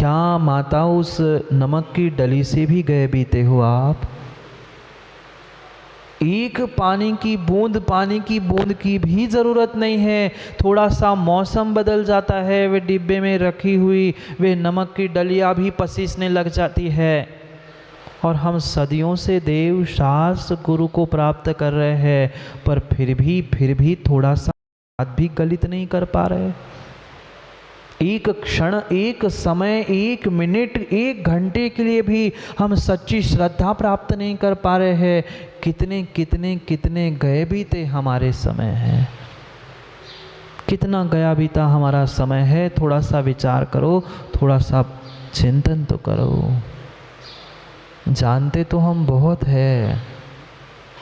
क्या माता उस नमक की डली से भी गए बीते हो आप? एक पानी की बूंद की भी ज़रूरत नहीं है। थोड़ा सा मौसम बदल जाता है, वे डिब्बे में रखी हुई वे नमक की डलियाँ भी पसीजने लग जाती है। और हम सदियों से देव शास्त्र गुरु को प्राप्त कर रहे हैं, पर फिर भी थोड़ा सा बात भी गलित नहीं कर पा रहे। एक क्षण, एक समय, एक मिनट, एक घंटे के लिए भी हम सच्ची श्रद्धा प्राप्त नहीं कर पा रहे हैं। कितने कितने कितने गए बीते हमारे समय है, कितना गया बीता हमारा समय है। थोड़ा सा विचार करो, थोड़ा सा चिंतन तो करो। जानते तो हम बहुत है,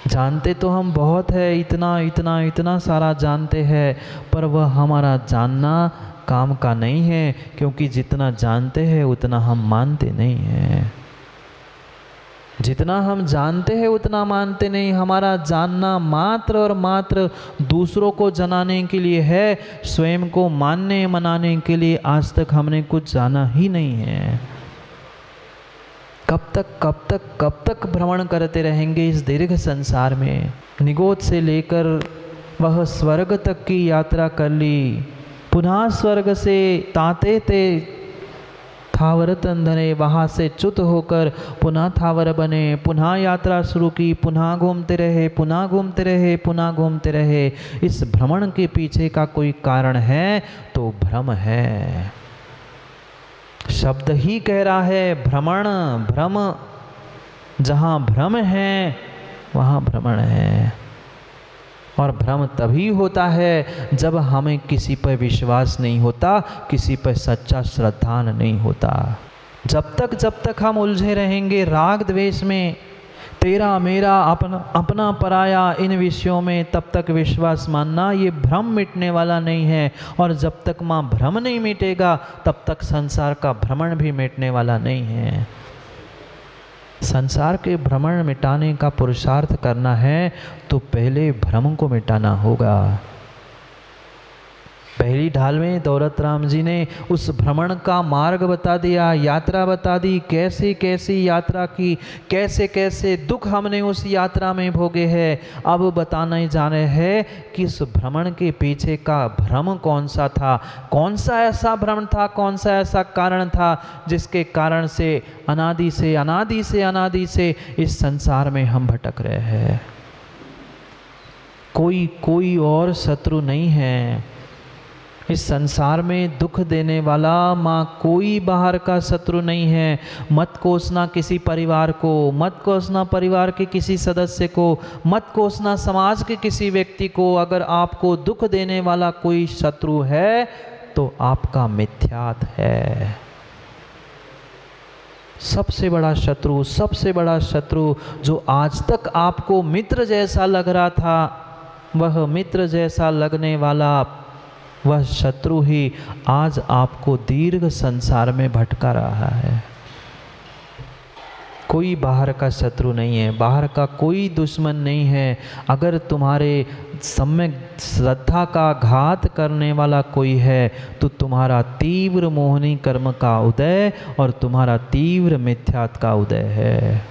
जानते तो हम बहुत है, इतना इतना इतना सारा जानते हैं, पर वह हमारा जानना काम का नहीं है, क्योंकि जितना जानते हैं उतना हम मानते नहीं हैं। जितना हम जानते हैं उतना मानते नहीं। हमारा जानना मात्र और मात्र दूसरों को जनाने के लिए है, स्वयं को मानने मनाने के लिए आज तक हमने कुछ जाना ही नहीं है। कब तक भ्रमण करते रहेंगे इस दीर्घ संसार में? निगोद से लेकर वह स्वर्ग तक की यात्रा कर ली, पुनः स्वर्ग से ताते ते थावर तंधने, वहाँ से च्युत होकर पुनः थावर बने, पुनः यात्रा शुरू की, पुनः घूमते रहे, पुनः घूमते रहे, पुनः घूमते रहे। इस भ्रमण के पीछे का कोई कारण है तो भ्रम है। शब्द ही कह रहा है भ्रमण, भ्रम। जहाँ भ्रम है वहाँ भ्रमण है। और भ्रम तभी होता है जब हमें किसी पर विश्वास नहीं होता, किसी पर सच्चा श्रद्धान नहीं होता। जब तक हम उलझे रहेंगे राग द्वेष में, तेरा मेरा अपना पराया, इन विषयों में, तब तक विश्वास मानना ये भ्रम मिटने वाला नहीं है। और जब तक माँ भ्रम नहीं मिटेगा तब तक संसार का भ्रमण भी मिटने वाला नहीं है। संसार के भ्रमण मिटाने का पुरुषार्थ करना है तो पहले भ्रम को मिटाना होगा। पहली ढाल में दौलत राम जी ने उस भ्रमण का मार्ग बता दिया, यात्रा बता दी, कैसे कैसी यात्रा की, कैसे कैसे दुख हमने उस यात्रा में भोगे हैं। अब बताने जा रहे हैं कि उस भ्रमण के पीछे का भ्रम कौन सा था, कौन सा ऐसा भ्रम था, कौन सा ऐसा कारण था जिसके कारण से अनादि से इस संसार में हम भटक रहे हैं। कोई और शत्रु नहीं है इस संसार में दुख देने वाला, माँ कोई बाहर का शत्रु नहीं है। मत कोसना किसी परिवार को, मत कोसना परिवार के किसी सदस्य को, मत कोसना समाज के किसी व्यक्ति को। अगर आपको दुख देने वाला कोई शत्रु है तो आपका मिथ्यात है। सबसे बड़ा शत्रु जो आज तक आपको मित्र जैसा लग रहा था, वह मित्र जैसा लगने वाला वह शत्रु ही आज आपको दीर्घ संसार में भटका रहा है। कोई बाहर का शत्रु नहीं है, बाहर का कोई दुश्मन नहीं है। अगर तुम्हारे सम्यक श्रद्धा का घात करने वाला कोई है तो तुम्हारा तीव्र मोहनी कर्म का उदय और तुम्हारा तीव्र मिथ्यात का उदय है।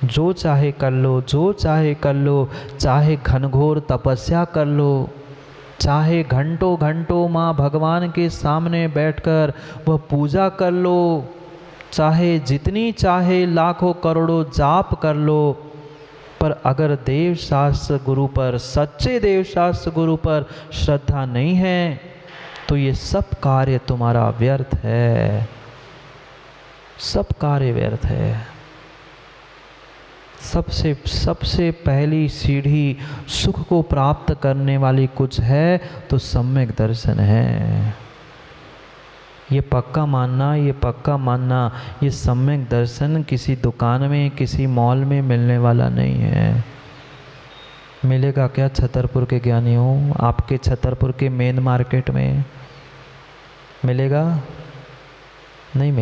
जो चाहे कर लो, जो चाहे कर लो, चाहे घनघोर तपस्या कर लो, चाहे घंटों घंटों माँ भगवान के सामने बैठकर वह पूजा कर लो, चाहे जितनी चाहे लाखों करोड़ों जाप कर लो, पर अगर देव शास्त्र गुरु पर, सच्चे देव शास्त्र गुरु पर श्रद्धा नहीं है तो ये सब कार्य तुम्हारा व्यर्थ है, सब कार्य व्यर्थ है। सबसे पहली सीढ़ी सुख को प्राप्त करने वाली कुछ है तो सम्यक दर्शन है। ये पक्का मानना, ये सम्यक दर्शन किसी दुकान में, किसी मॉल में मिलने वाला नहीं है। मिलेगा क्या छतरपुर के ज्ञानियों? आपके छतरपुर के मेन मार्केट में मिलेगा? नहीं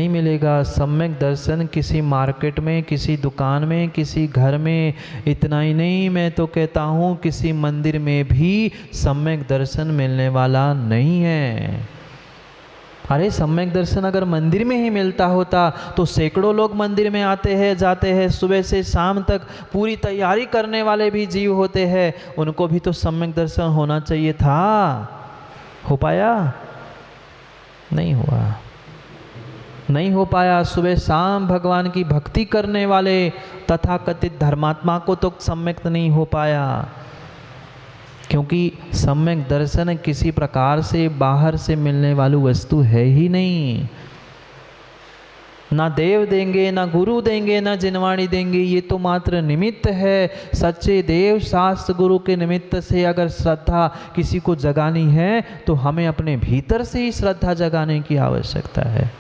मिलेगा। सम्यक दर्शन किसी मार्केट में, किसी दुकान में, किसी घर में, इतना ही नहीं, मैं तो कहता हूँ किसी मंदिर में भी सम्यक दर्शन मिलने वाला नहीं है। अरे सम्यक दर्शन अगर मंदिर में ही मिलता होता तो सैकड़ों लोग मंदिर में आते हैं जाते हैं, सुबह से शाम तक पूरी तैयारी करने वाले भी जीव होते हैं, उनको भी तो सम्यक दर्शन होना चाहिए था। हो पाया? नहीं हुआ, नहीं हो पाया। सुबह शाम भगवान की भक्ति करने वाले तथाकथित धर्मात्मा को तो सम्यक नहीं हो पाया, क्योंकि सम्यक दर्शन किसी प्रकार से बाहर से मिलने वाली वस्तु है ही नहीं। ना देव देंगे, ना गुरु देंगे, ना जिनवाणी देंगे, ये तो मात्र निमित्त है। सच्चे देव शास्त्र गुरु के निमित्त से अगर श्रद्धा किसी को जगानी है तो हमें अपने भीतर से ही श्रद्धा जगाने की आवश्यकता है।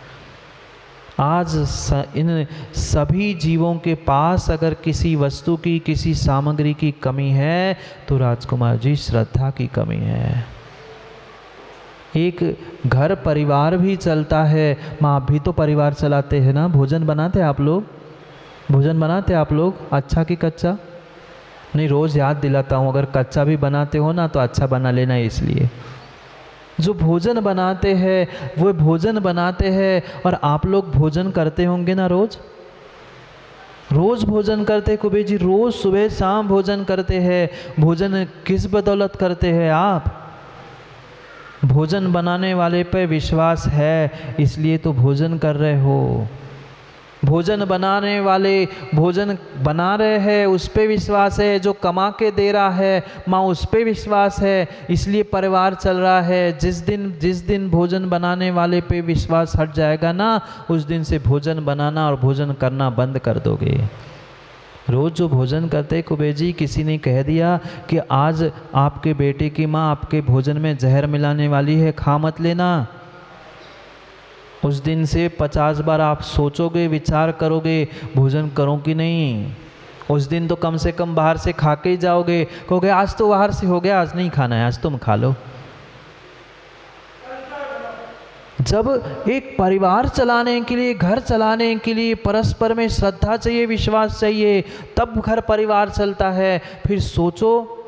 आज इन सभी जीवों के पास अगर किसी वस्तु की, किसी सामग्री की कमी है तो राजकुमार जी श्रद्धा की कमी है। एक घर परिवार भी चलता है, माँ आप भी तो परिवार चलाते हैं ना, भोजन बनाते आप लोग, भोजन बनाते आप लोग, अच्छा कि कच्चा? नहीं, रोज़ याद दिलाता हूँ, अगर कच्चा भी बनाते हो ना तो अच्छा बना लेना। इसलिए जो भोजन बनाते हैं वो भोजन बनाते हैं, और आप लोग भोजन करते होंगे ना, रोज रोज भोजन करते कुबेर जी, रोज सुबह शाम भोजन करते हैं। भोजन किस बदौलत करते हैं आप? भोजन बनाने वाले पे विश्वास है इसलिए तो भोजन कर रहे हो। भोजन बनाने वाले भोजन बना रहे हैं उस पे विश्वास है, जो कमा के दे रहा है माँ उस पे विश्वास है, इसलिए परिवार चल रहा है। जिस दिन भोजन बनाने वाले पे विश्वास हट जाएगा ना, उस दिन से भोजन बनाना और भोजन करना बंद कर दोगे। रोज़ जो भोजन करते कुबेर जी, किसी ने कह दिया कि आज आपके बेटे की माँ आपके भोजन में जहर मिलाने वाली है, खा मत लेना, उस दिन से 50 बार आप सोचोगे, विचार करोगे भोजन करो कि नहीं। उस दिन तो कम से कम बाहर से खा के ही जाओगे, कहोगे आज तो बाहर से हो गया, आज नहीं खाना है, आज तुम खा लो। जब एक परिवार चलाने के लिए, घर चलाने के लिए परस्पर में श्रद्धा चाहिए, विश्वास चाहिए, तब घर परिवार चलता है। फिर सोचो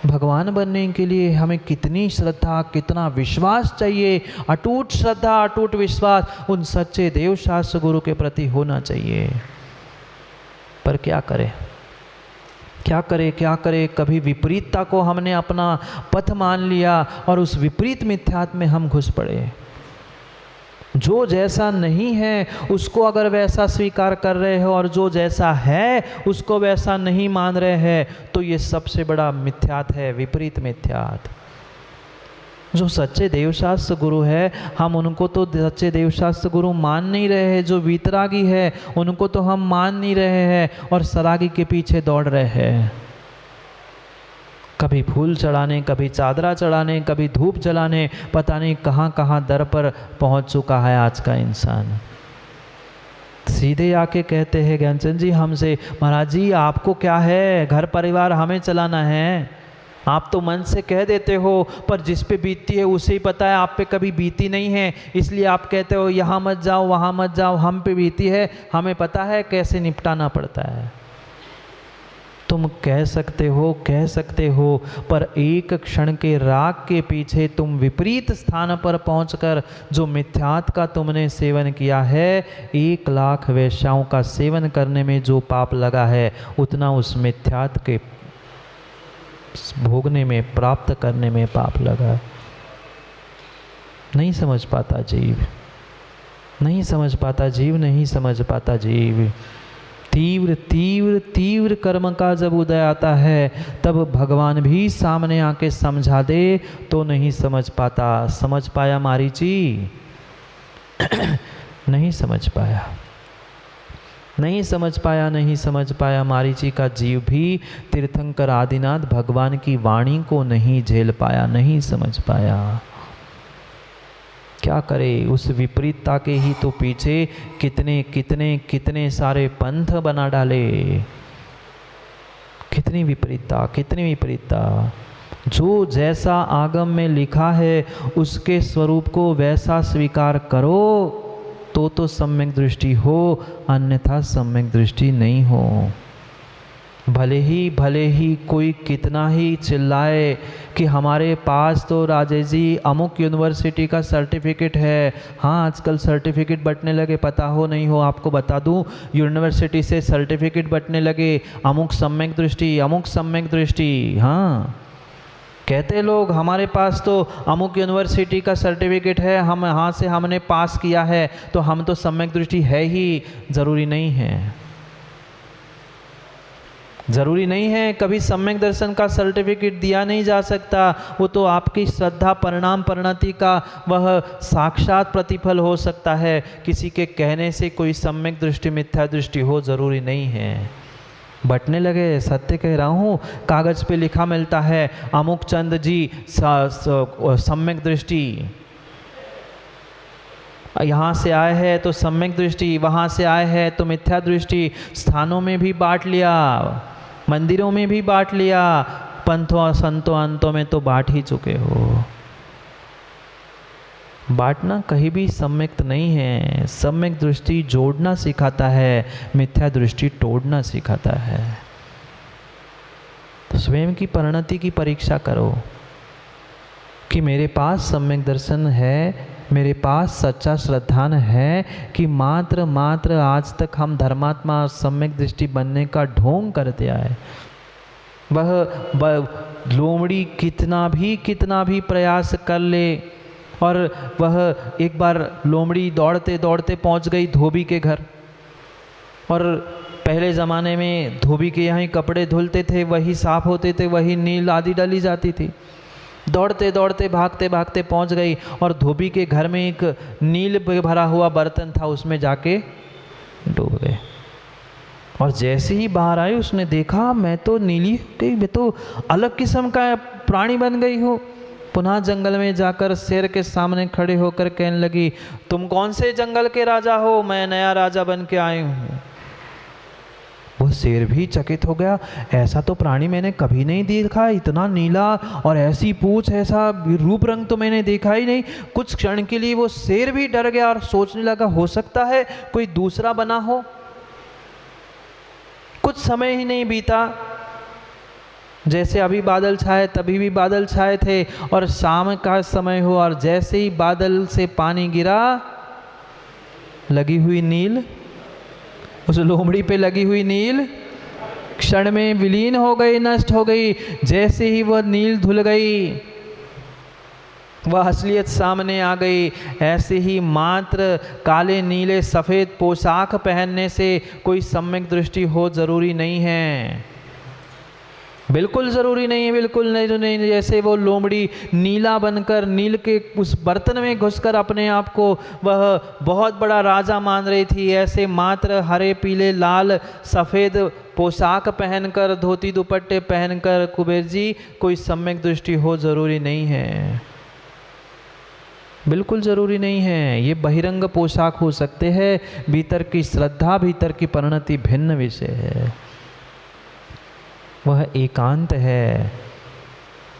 भगवान बनने के लिए हमें कितनी श्रद्धा, कितना विश्वास चाहिए। अटूट श्रद्धा, अटूट विश्वास उन सच्चे देव शास्त्र गुरु के प्रति होना चाहिए। पर क्या करें, क्या करे, क्या करे? कभी विपरीतता को हमने अपना पथ मान लिया और उस विपरीत मिथ्यात्व में हम घुस पड़े। जो जैसा नहीं है उसको अगर वैसा स्वीकार कर रहे हो और जो जैसा है उसको वैसा नहीं मान रहे हैं, तो ये सबसे बड़ा मिथ्यात है, विपरीत मिथ्यात। जो सच्चे देवशास्त्र गुरु है, हम उनको तो सच्चे देवशास्त्र गुरु मान नहीं रहे हैं। जो वीतरागी है उनको तो हम मान नहीं रहे हैं और सरागी के पीछे दौड़ रहे हैं। कभी फूल चढ़ाने, कभी चादरा चढ़ाने, कभी धूप जलाने, पता नहीं कहाँ कहाँ दर पर पहुँच चुका है आज का इंसान। सीधे आके कहते हैं ज्ञानचंद जी हमसे, महाराज जी आपको क्या है, घर परिवार हमें चलाना है। आप तो मन से कह देते हो, पर जिस पे बीतती है उसे ही पता है, आप पे कभी बीती नहीं है, इसलिए आप कहते हो यहाँ मत जाओ, वहाँ मत जाओ। हम पे बीती है, हमें पता है कैसे निपटाना पड़ता है। तुम कह सकते हो, पर एक क्षण के राग के पीछे तुम विपरीत स्थान पर पहुंचकर जो मिथ्यात का तुमने सेवन किया है, 1 लाख वैश्याओं का सेवन करने में जो पाप लगा है, उतना उस मिथ्यात के भोगने में, प्राप्त करने में पाप लगा। नहीं समझ पाता जीव, नहीं समझ पाता जीव, नहीं समझ पाता जीव। तीव्र तीव्र तीव्र कर्म का जब उदय आता है, तब भगवान भी सामने आके समझा दे तो नहीं समझ पाता। समझ पाया मारीची? नहीं समझ पाया, नहीं समझ पाया, नहीं समझ पाया। मारीची का जीव भी तीर्थंकर आदिनाथ भगवान की वाणी को नहीं झेल पाया, नहीं समझ पाया। क्या करे, उस विपरीतता के ही तो पीछे कितने कितने कितने सारे पंथ बना डाले। कितनी विपरीतता, कितनी विपरीतता। जो जैसा आगम में लिखा है उसके स्वरूप को वैसा स्वीकार करो तो सम्यक दृष्टि हो, अन्यथा सम्यक दृष्टि नहीं हो। भले ही कोई कितना ही चिल्लाए कि हमारे पास तो राजेश जी अमुक यूनिवर्सिटी का सर्टिफिकेट है। हाँ, आजकल सर्टिफिकेट बंटने लगे, पता हो नहीं हो आपको बता दूं, यूनिवर्सिटी से सर्टिफिकेट बंटने लगे, अमुक सम्यक दृष्टि, अमुक सम्यक दृष्टि। हाँ, कहते लोग हमारे पास तो अमुक यूनिवर्सिटी का सर्टिफिकेट है, हम यहाँ से हमने पास किया है तो हम तो सम्यक दृष्टि है ही। ज़रूरी नहीं है, ज़रूरी नहीं है। कभी सम्यक दर्शन का सर्टिफिकेट दिया नहीं जा सकता, वो तो आपकी श्रद्धा परिणाम परिणति का वह साक्षात प्रतिफल हो सकता है। किसी के कहने से कोई सम्यक दृष्टि मिथ्या दृष्टि हो ज़रूरी नहीं है। बंटने लगे, सत्य कह रहा हूँ, कागज़ पे लिखा मिलता है अमुक चंद जी सम्यक दृष्टि, यहाँ से आए हैं तो सम्यक दृष्टि, वहाँ से आए हैं तो मिथ्या दृष्टि। स्थानों में भी बांट लिया, मंदिरों में भी बांट लिया, पंथों संतों अंतों में तो बांट ही चुके हो। बांटना कहीं भी सम्यक नहीं है। सम्यक दृष्टि जोड़ना सिखाता है, मिथ्या दृष्टि तोड़ना सिखाता है। तो स्वयं की परिणति की परीक्षा करो कि मेरे पास सम्यक दर्शन है, मेरे पास सच्चा श्रद्धान है कि मात्र आज तक हम धर्मात्मा सम्यक दृष्टि बनने का ढोंग करते आए। वह लोमड़ी कितना भी प्रयास कर ले, और वह एक बार लोमड़ी दौड़ते दौड़ते पहुंच गई धोबी के घर। और पहले ज़माने में धोबी के यहाँ ही कपड़े धुलते थे, वही साफ होते थे, वही नील आदि डाली जाती थी। दौड़ते दौड़ते भागते भागते पहुंच गई और धोबी के घर में एक नील भरा हुआ बर्तन था, उसमें जाके डूब गए। और जैसे ही बाहर आई उसने देखा मैं तो नीली हो गई, मैं तो अलग किस्म का प्राणी बन गई हूँ। पुनः जंगल में जाकर शेर के सामने खड़े होकर कहने लगी, तुम कौन से जंगल के राजा हो? मैं नया राजा बन के आई हूँ। वो शेर भी चकित हो गया, ऐसा तो प्राणी मैंने कभी नहीं देखा, इतना नीला और ऐसी पूंछ, ऐसा रूप रंग तो मैंने देखा ही नहीं। कुछ क्षण के लिए वो शेर भी डर गया और सोचने लगा हो सकता है कोई दूसरा बना हो। कुछ समय ही नहीं बीता, जैसे अभी बादल छाए तभी भी बादल छाए थे, और शाम का समय हुआ और जैसे ही बादल से पानी गिरा, लगी हुई नील, उस लोमड़ी पे लगी हुई नील क्षण में विलीन हो गई, नष्ट हो गई। जैसे ही वह नील धुल गई, वह असलियत सामने आ गई। ऐसे ही मात्र काले नीले सफ़ेद पोशाक पहनने से कोई सम्यक दृष्टि हो ज़रूरी नहीं है, बिल्कुल ज़रूरी नहीं है, बिल्कुल नहीं। जैसे वो लोमड़ी नीला बनकर नील के उस बर्तन में घुसकर अपने आप को वह बहुत बड़ा राजा मान रही थी, ऐसे मात्र हरे पीले लाल सफ़ेद पोशाक पहनकर, धोती दुपट्टे पहनकर कुबेर जी कोई सम्यक दृष्टि हो ज़रूरी नहीं है, बिल्कुल ज़रूरी नहीं है। ये बहिरंग पोशाक हो सकते हैं, भीतर की श्रद्धा, भीतर की परिणति भिन्न विषय है। वह एकांत है,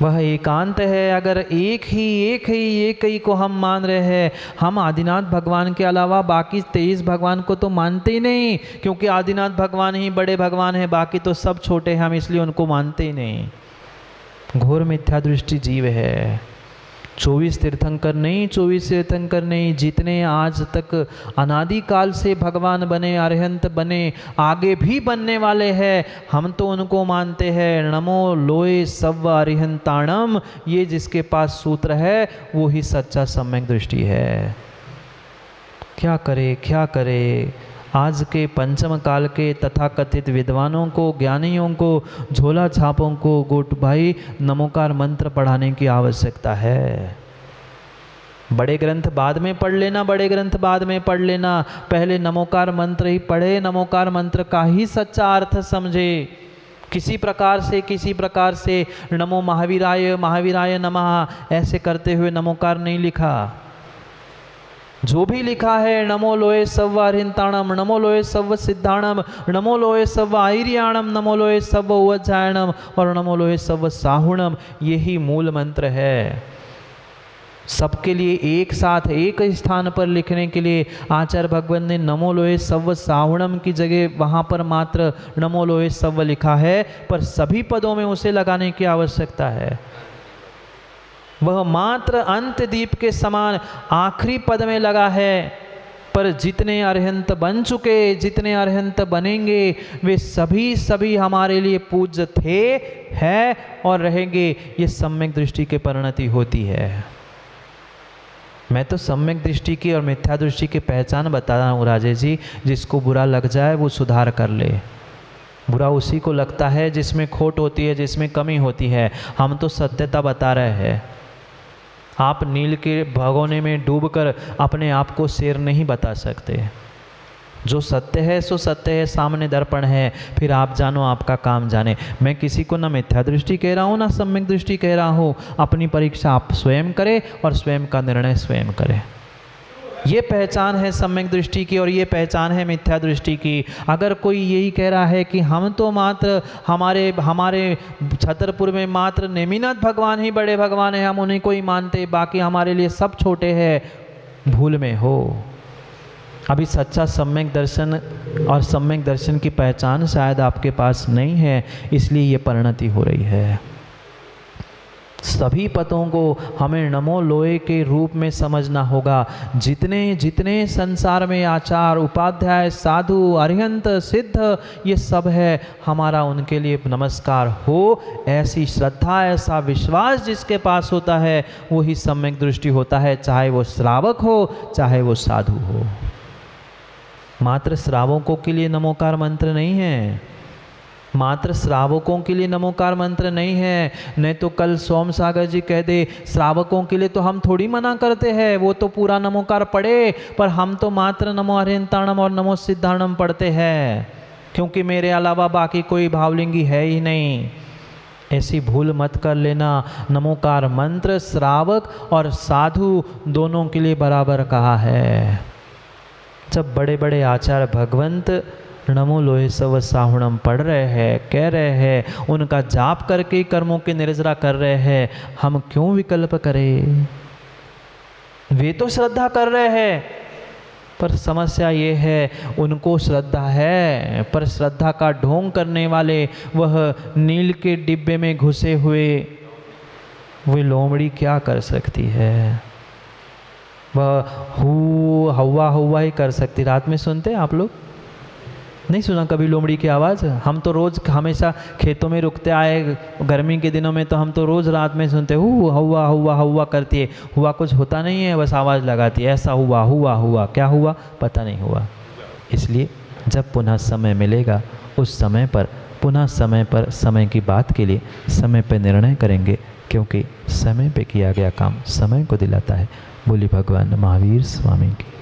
वह एकांत है। अगर एक ही को हम मान रहे हैं, हम आदिनाथ भगवान के अलावा बाकी 23 भगवान को तो मानते ही नहीं, क्योंकि आदिनाथ भगवान ही बड़े भगवान हैं, बाकी तो सब छोटे हैं, हम इसलिए उनको मानते ही नहीं। घोर मिथ्या दृष्टि जीव है। 24 तीर्थंकर नहीं, जितने आज तक अनादि काल से भगवान बने, अरिहंत बने, आगे भी बनने वाले हैं, हम तो उनको मानते हैं। नमो लोए सव्व अरिहंताणम, ये जिसके पास सूत्र है वो ही सच्चा सम्यक दृष्टि है। क्या करे आज के पंचम काल के तथाकथित विद्वानों को, ज्ञानियों को, झोला छापों को गोट भाई नमोकार मंत्र पढ़ाने की आवश्यकता है। बड़े ग्रंथ बाद में पढ़ लेना, पहले नमोकार मंत्र ही पढ़े, नमोकार मंत्र का ही सच्चा अर्थ समझे। किसी प्रकार से नमो महावीराय नमः ऐसे करते हुए नमोकार नहीं लिखा। जो भी लिखा है नमो लोए सव्व अरिहंताणम, नमो लोए सव्व सिद्धाणम, नमो लोए सव्व आईर्याणम, नमो लोए सव्व उज्जायणम और नमो लोए सव्व साहुणम, यही मूल मंत्र है। सबके लिए एक साथ एक स्थान पर लिखने के लिए आचार्य भगवत ने नमो लोहे सव्व साहुणम की जगह वहाँ पर मात्र नमो लोहे सव्व लिखा है, पर सभी पदों में उसे लगाने की आवश्यकता है। वह मात्र अंत दीप के समान आखिरी पद में लगा है, पर जितने अरहंत बन चुके, जितने अरहंत बनेंगे, वे सभी हमारे लिए पूज्य थे, है और रहेंगे। ये सम्यक दृष्टि की परिणति होती है। मैं तो सम्यक दृष्टि की और मिथ्या दृष्टि की पहचान बता रहा हूँ राजेश जी। जिसको बुरा लग जाए वो सुधार कर ले। बुरा उसी को लगता है जिसमें खोट होती है, जिसमें कमी होती है। हम तो सत्यता बता रहे हैं। आप नील के भगोने में डूबकर अपने आप को शेर नहीं बता सकते। जो सत्य है सो सत्य है, सामने दर्पण है, फिर आप जानो आपका काम जाने। मैं किसी को ना मिथ्या दृष्टि कह रहा हूँ ना सम्यक दृष्टि कह रहा हूँ। अपनी परीक्षा आप स्वयं करें और स्वयं का निर्णय स्वयं करें। ये पहचान है सम्यक दृष्टि की और ये पहचान है मिथ्या दृष्टि की। अगर कोई यही कह रहा है कि हम तो मात्र हमारे छतरपुर में मात्र नेमिनाथ भगवान ही बड़े भगवान हैं, हम उन्हीं को ही मानते, बाकी हमारे लिए सब छोटे हैं, भूल में हो। अभी सच्चा सम्यक दर्शन और सम्यक दर्शन की पहचान शायद आपके पास नहीं है, इसलिए ये परिणति हो रही है। सभी पदों को हमें नमो लोहे के रूप में समझना होगा। जितने जितने संसार में आचार, उपाध्याय, साधु, अरिहंत, सिद्ध, ये सब है, हमारा उनके लिए नमस्कार हो। ऐसी श्रद्धा, ऐसा विश्वास जिसके पास होता है वही सम्यक दृष्टि होता है, चाहे वो श्रावक हो चाहे वो साधु हो। मात्र श्रावकों के लिए नमोकार मंत्र नहीं है, मात्र श्रावकों के लिए नमोकार मंत्र नहीं है। नहीं तो कल सोम सागर जी कह दे श्रावकों के लिए तो हम थोड़ी मना करते हैं, वो तो पूरा नमोकार पढ़े, पर हम तो मात्र नमो अरिहंताणम और नमो सिद्धाणम पढ़ते हैं, क्योंकि मेरे अलावा बाकी कोई भावलिंगी है ही नहीं। ऐसी भूल मत कर लेना। नमोकार मंत्र श्रावक और साधु दोनों के लिए बराबर कहा है। जब बड़े बड़े आचार्य भगवंत नमो लोहे सव साहुणम पढ़ रहे हैं, कह रहे हैं, उनका जाप करके कर्मों की निर्जरा कर रहे हैं, हम क्यों विकल्प करें? वे तो श्रद्धा कर रहे हैं, पर समस्या ये है उनको श्रद्धा है, पर श्रद्धा का ढोंग करने वाले वह नील के डिब्बे में घुसे हुए वे लोमड़ी क्या कर सकती है? वह हवा हवा ही कर सकती। रात में सुनते हैं आप लोग? नहीं सुना कभी लोमड़ी की आवाज़? हम तो रोज़ हमेशा खेतों में रुकते आए, गर्मी के दिनों में तो हम तो रोज़ रात में सुनते हवा हवा हवा करती है। हुआ कुछ होता नहीं है, बस आवाज़ लगाती है, ऐसा हुआ हुआ हुआ, क्या हुआ पता नहीं हुआ। इसलिए जब पुनः समय मिलेगा उस समय पर पुनः समय पर समय की बात के लिए समय पर निर्णय करेंगे, क्योंकि समय पे किया गया काम समय को दिलाता है। बोली भगवान महावीर स्वामी की।